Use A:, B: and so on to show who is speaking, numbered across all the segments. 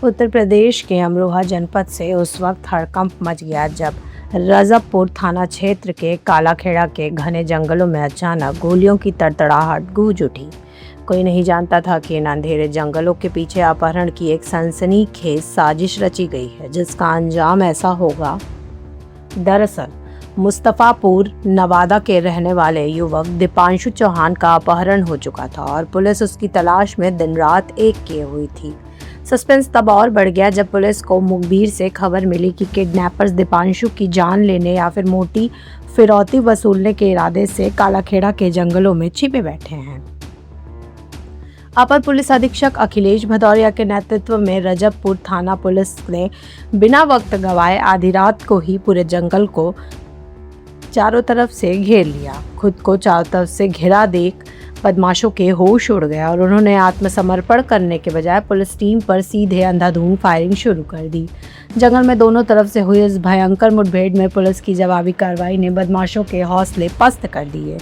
A: उत्तर प्रदेश के अमरोहा जनपद से उस वक्त हड़कंप मच गया जब रजबपुर थाना क्षेत्र के कालाखेड़ा के घने जंगलों में अचानक गोलियों की तड़तड़ाहट गूंज उठी। कोई नहीं जानता था कि इन अंधेरे जंगलों के पीछे अपहरण की एक सनसनीखेज साजिश रची गई है, जिसका अंजाम ऐसा होगा। दरअसल मुस्तफापुर नवादा के रहने वाले युवक दीपांशु चौहान का अपहरण हो चुका था और पुलिस उसकी तलाश में दिन रात एक किए हुई थी। सस्पेंस तब और बढ़ गया जब पुलिस को मुखबिर से खबर मिली कि किडनैपर्स दीपांशु की जान लेने या फिर मोटी फिरौती वसूलने के इरादे से कालाखेड़ा के जंगलों में छिपे बैठे हैं। अपर पुलिस अधीक्षक अखिलेश भदौरिया के नेतृत्व में रजबपुर थाना पुलिस ने बिना वक्त गवाए आधी रात को ही पूरे जंगल को चारों तरफ से घेर लिया। खुद को चारों तरफ से घिरा देख बदमाशों के होश उड़ गया और उन्होंने आत्मसमर्पण करने के बजाय पुलिस टीम पर सीधे अंधाधुंध फायरिंग शुरू कर दी। जंगल में दोनों तरफ से हुई इस भयंकर मुठभेड़ में पुलिस की जवाबी कार्रवाई ने बदमाशों के हौसले पस्त कर दिए।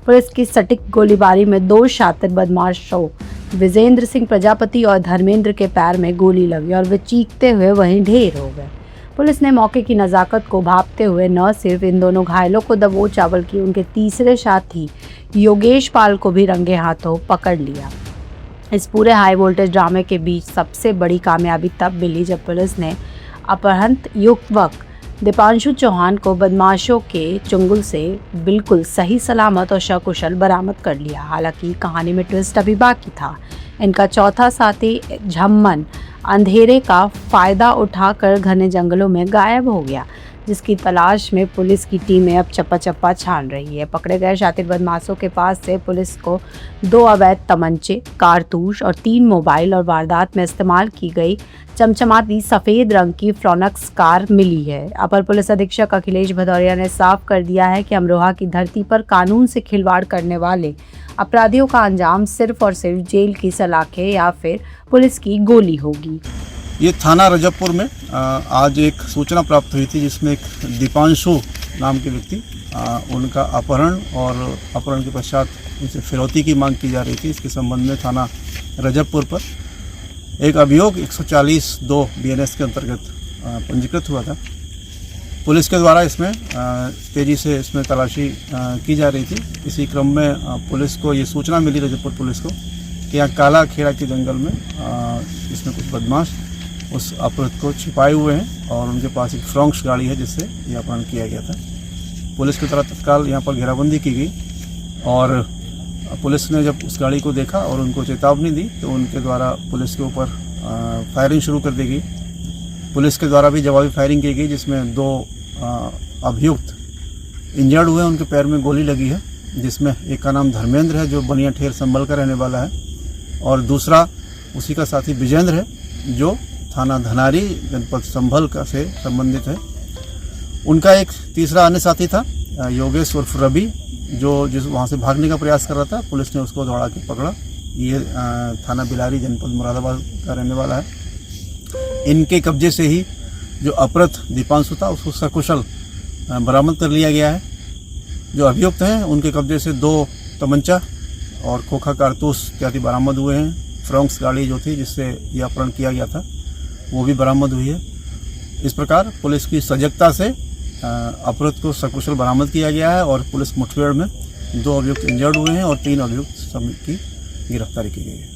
A: पुलिस की सटीक गोलीबारी में दो शातिर बदमाशों विजेंद्र सिंह प्रजापति और धर्मेंद्र के पैर में गोली लगी और वे चीखते हुए वहीं ढेर हो गए। पुलिस ने मौके की नज़ाकत को भांपते हुए न सिर्फ इन दोनों घायलों को दबोच बल्कि उनके तीसरे साथी योगेश पाल को भी रंगे हाथों पकड़ लिया। इस पूरे हाई वोल्टेज ड्रामे के बीच सबसे बड़ी कामयाबी तब मिली जब पुलिस ने अपहृत युवक दीपांशु चौहान को बदमाशों के चंगुल से बिल्कुल सही सलामत और सकुशल बरामद कर लिया। हालांकि कहानी में ट्विस्ट अभी बाकी था। इनका चौथा साथी झम्मन अंधेरे का फायदा उठाकर घने जंगलों में गायब हो गया, जिसकी तलाश में पुलिस की टीमें अब चप्पा चप्पा छान रही है। पकड़े गए शातिर बदमाशों के पास से पुलिस को 2 अवैध तमंचे, कारतूस और 3 मोबाइल और वारदात में इस्तेमाल की गई चमचमाती सफ़ेद रंग की फ्रोनक्स कार मिली है। अपर पुलिस अधीक्षक अखिलेश भदौरिया ने साफ कर दिया है कि अमरोहा की धरती पर कानून से खिलवाड़ करने वाले अपराधियों का अंजाम सिर्फ और सिर्फ जेल की सलाखें या फिर पुलिस की गोली होगी।
B: ये थाना रजबपुर में आज एक सूचना प्राप्त हुई थी, जिसमें एक दीपांशु नाम के व्यक्ति उनका अपहरण और अपहरण के पश्चात उनसे फिरौती की मांग की जा रही थी। इसके संबंध में थाना रजबपुर पर एक अभियोग 140(2) BNS के अंतर्गत पंजीकृत हुआ था। पुलिस के द्वारा इसमें तेज़ी से इसमें तलाशी की जा रही थी। इसी क्रम में पुलिस को ये सूचना मिली, रजबपुर पुलिस को, कि यहाँ कालाखेड़ा के जंगल में इसमें कुछ बदमाश उस अपहृत को छिपाए हुए हैं और उनके पास एक फ्रोंक्स गाड़ी है जिससे यह अपहरण किया गया था। पुलिस की तरफ तत्काल यहाँ पर घेराबंदी की गई और पुलिस ने जब उस गाड़ी को देखा और उनको चेतावनी दी तो उनके द्वारा पुलिस के ऊपर फायरिंग शुरू कर दी गई। पुलिस के द्वारा भी जवाबी फायरिंग की गई, जिसमें 2 अभियुक्त इंजर्ड हुए, उनके पैर में गोली लगी है, जिसमें एक का नाम धर्मेंद्र है जो बनिया ठेर संभल का रहने वाला है और दूसरा उसी का साथी विजेंद्र है जो थाना धनारी जनपद संभल का से संबंधित है। उनका एक तीसरा अन्य साथी था योगेश उर्फ रवि, जिस वहाँ से भागने का प्रयास कर रहा था। पुलिस ने उसको दौड़ा के पकड़ा। ये थाना बिलारी जनपद मुरादाबाद का रहने वाला है। इनके कब्जे से ही जो अपहृत दीपांशु था उसको सकुशल बरामद कर लिया गया है। जो अभियुक्त हैं उनके कब्जे से 2 तमंचा और खोखा कारतूस इत्यादि बरामद हुए हैं। फ्रोंक्स गाड़ी जो थी जिससे यह अपहरण किया गया था वो भी बरामद हुई है। इस प्रकार पुलिस की सजगता से अपहृत को सकुशल बरामद किया गया है और पुलिस मुठभेड़ में 2 अभियुक्त इंजर्ड हुए हैं और 3 अभियुक्त की गिरफ्तारी की गई है।